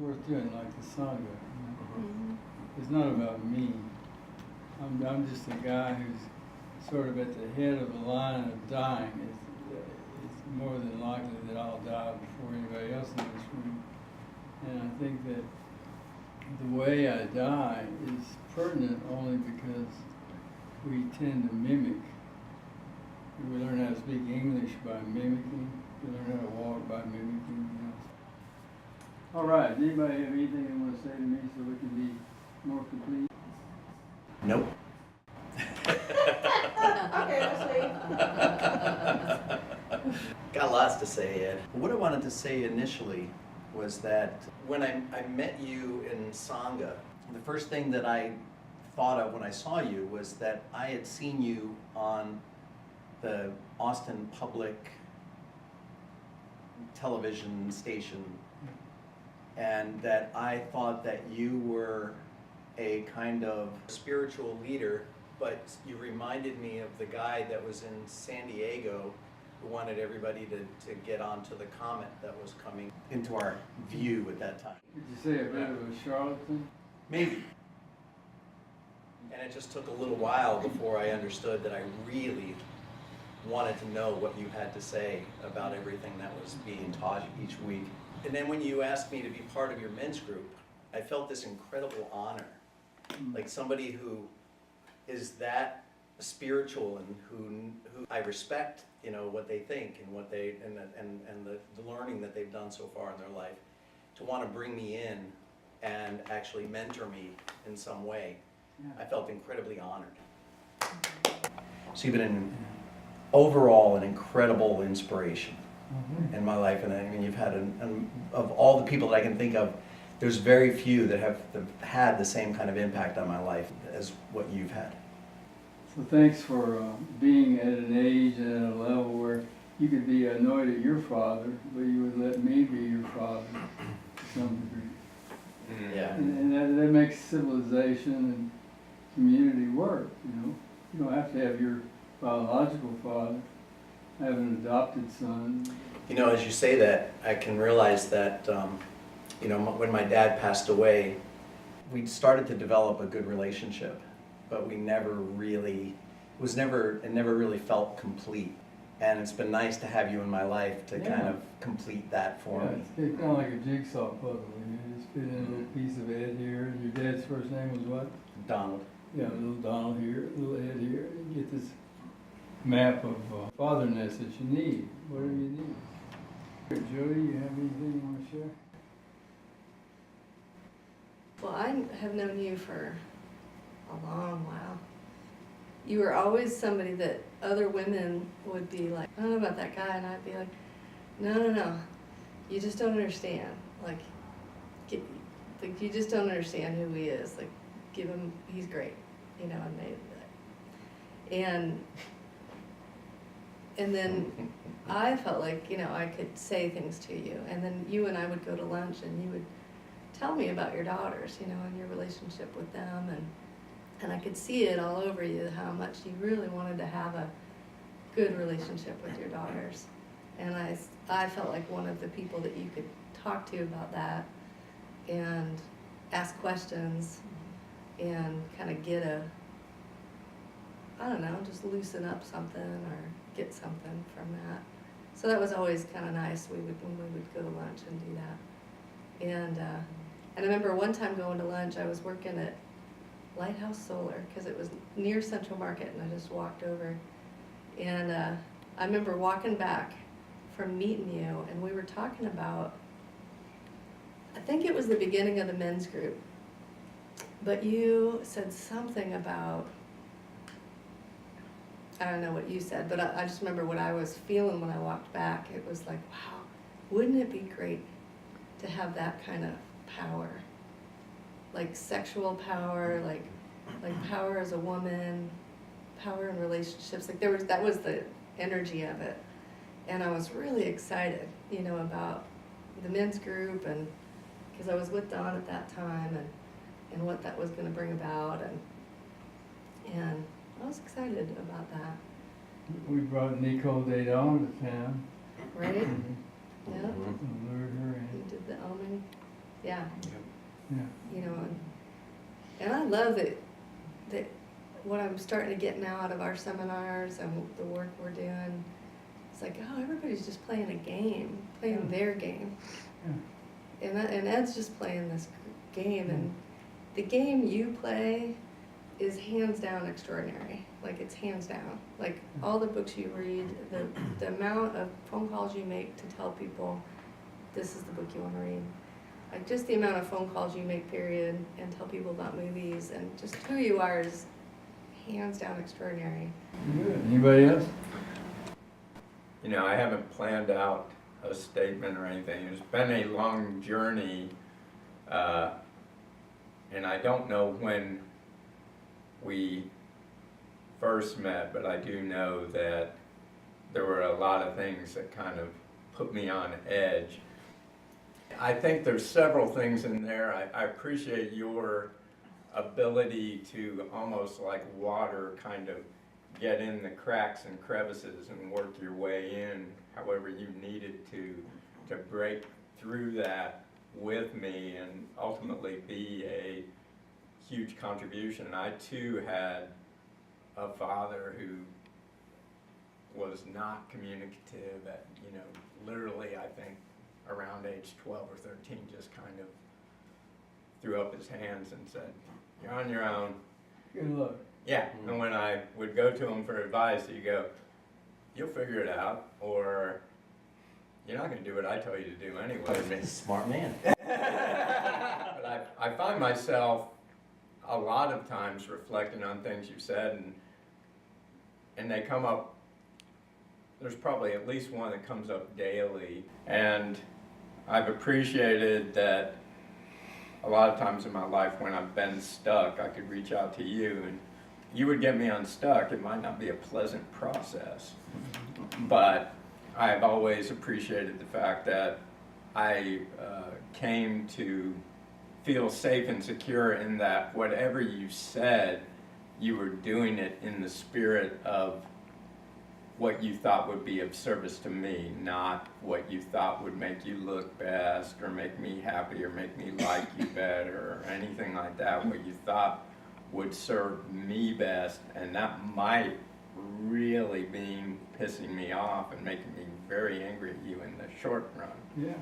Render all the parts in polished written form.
worth doing, like the Sangha. You know? Mm-hmm. It's not about me. I'm just a guy who's sort of at the head of the line of dying. It's more than likely that I'll die before anybody else in this room. And I think that the way I die is pertinent only because we tend to mimic. We learn how to speak English by mimicking. We learn how to walk by mimicking. You know. All right. Anybody have anything they want to say to me so we can be more complete? Nope. Okay, that's sweet. Got lots to say, Ed. What I wanted to say initially was that when I met you in Sangha, the first thing that I thought of when I saw you was that I had seen you on the Austin public television station, and that I thought that you were a kind of spiritual leader, but you reminded me of the guy that was in San Diego who wanted everybody to get onto the comet that was coming into our view at that time. Did you say a bit of a charlatan? Maybe. And it just took a little while before I understood that I really wanted to know what you had to say about everything that was being taught each week. And then when you asked me to be part of your men's group, I felt this incredible honor. Like somebody who is that spiritual and who I respect, you know, what they think and what they and the learning that they've done so far in their life, to want to bring me in and actually mentor me in some way. Yeah. I felt incredibly honored. So you've been overall an incredible inspiration in my life, and I mean you've had of all the people that I can think of, there's very few that have had the same kind of impact on my life as what you've had. So thanks for being at an age and at a level where you could be annoyed at your father, but you would let me be your father to some degree. Yeah. And that makes civilization and community work, you know. You don't have to have your biological father, have an adopted son. You know, as you say that, I can realize that, you know, when my dad passed away, we started to develop a good relationship, but we never really, it never really felt complete. And it's been nice to have you in my life to kind of complete that for me. It's kind of like a jigsaw puzzle. You just fit in a little piece of Ed here. Your dad's first name was what? Donald. Yeah, a little Donald here, a little Ed here. And you get this map of fatherness that you need, whatever you need. Jodi, you have anything you want to share? Well, I have known you for a long while. You were always somebody that other women would be like, I don't know about that guy, and I'd be like, no, you just don't understand. Like you just don't understand who he is. Like, give him, he's great, you know. And then I felt like, you know, I could say things to you, and then you and I would go to lunch, and you would tell me about your daughters, you know, and your relationship with them, and I could see it all over you, how much you really wanted to have a good relationship with your daughters. And I felt like one of the people that you could talk to about that and ask questions and kind of get I don't know, just loosen up something or get something from that. So that was always kind of nice when we would go to lunch and do that. And I remember one time going to lunch, I was working at Lighthouse Solar because it was near Central Market, and I just walked over. And I remember walking back from meeting you, and we were talking about, I think it was the beginning of the men's group, but you said something about, I don't know what you said, but I just remember what I was feeling when I walked back. It was like, wow, wouldn't it be great to have that kind of power? Like sexual power, like power as a woman, power in relationships. Like that was the energy of it. And I was really excited, you know, about the men's group, and because I was with Don at that time, and what that was going to bring about, and I was excited about that. We brought Nicole Dadon to town. Right? Mm-hmm. Yeah. Lured her in. You did the Omen Yeah, Yeah. you know, and I love that what I'm starting to get now out of our seminars and the work we're doing, it's like, oh, everybody's just playing a game, playing their game. Yeah. And Ed's just playing this game, and the game you play is hands down extraordinary. Like, it's hands down. Like, all the books you read, the amount of phone calls you make to tell people this is the book you want to read. Like, just the amount of phone calls you make, period, and tell people about movies, and just who you are is hands down extraordinary. Good. Anybody else? You know, I haven't planned out a statement or anything. It's been a long journey, and I don't know when we first met, but I do know that there were a lot of things that kind of put me on edge. I think there's several things in there. I appreciate your ability to almost like water kind of get in the cracks and crevices and work your way in however you needed to break through that with me and ultimately be a huge contribution. I too had a father who was not communicative at, you know, literally I think around age 12 or 13 just kind of threw up his hands and said, "You're on your own." Good luck. Yeah, and when I would go to him for advice, he'd go, "You'll figure it out," or "You're not going to do what I tell you to do anyway." Smart man. But I find myself a lot of times reflecting on things you've said, and they come up. There's probably at least one that comes up daily, and I've appreciated that a lot of times in my life when I've been stuck, I could reach out to you and you would get me unstuck. It might not be a pleasant process, but I've always appreciated the fact that I came to feel safe and secure in that whatever you said, you were doing it in the spirit of what you thought would be of service to me, not what you thought would make you look best or make me happy or make me like you better or anything like that, what you thought would serve me best, and that might really be pissing me off and making me very angry at you in the short run. Yeah.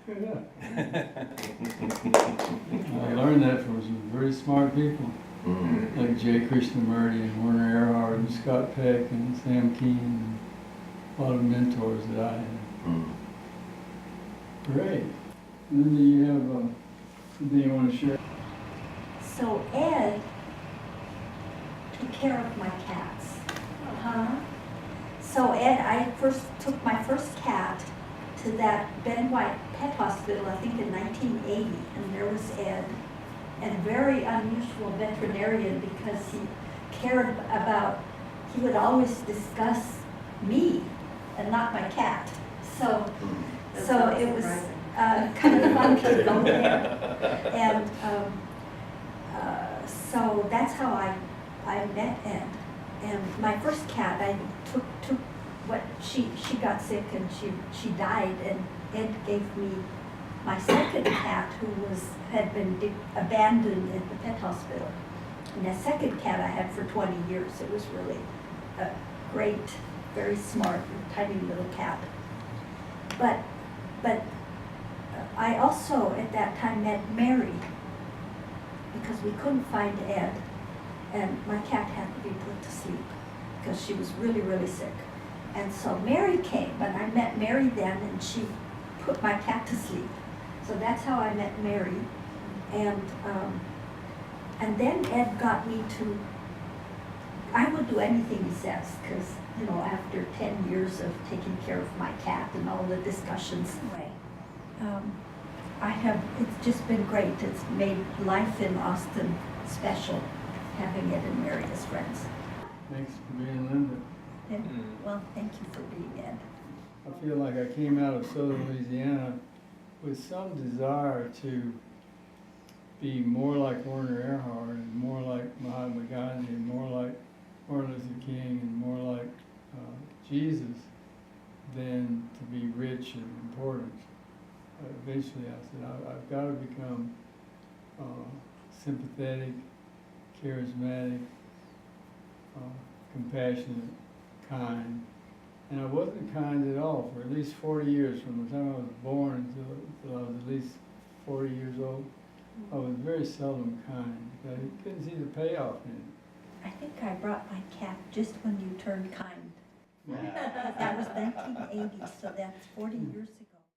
Yeah. I learned that from some very smart people, like J. Krishnamurti and Werner Erhard and Scott Peck and Sam Keen, and a lot of mentors that I had. Great. And then do you have something you want to share? So Ed took care of my cats. So Ed, I took my first cat to that Ben White Pet Hospital, I think in 1980, and there was Ed, and a very unusual veterinarian because he cared about, he would always discuss me and not my cat. So it was kind of fun to go there. And so that's how I met Ed. And my first cat, I took what she got sick and she died, and Ed gave me my second cat who had been abandoned at the pet hospital. And that second cat I had for 20 years. It was really a great, very smart, tiny little cat. But I also at that time met Mary, because we couldn't find Ed, and my cat had to be put to sleep because she was really, really sick. And so Mary came, and I met Mary then, and she put my cat to sleep. So that's how I met Mary. And then Ed got me to, I would do anything he says, because, you know, after 10 years of taking care of my cat and all the discussions, anyway, it's just been great. It's made life in Austin special, having Ed and Mary as friends. Thanks for being Linda. And, well, thank you for being Ed. I feel like I came out of southern Louisiana with some desire to be more like Werner Erhard and more like Mahatma Gandhi and more like Martin Luther King and more like Jesus than to be rich and important. eventually I said, I've got to become sympathetic, charismatic, compassionate, kind. And I wasn't kind at all for at least 40 years, from the time I was born until I was at least 40 years old. I was very seldom kind. I couldn't see the payoff in it. I think I brought my cat just when you turned kind. Yeah. That was 1980, so that's 40 years ago.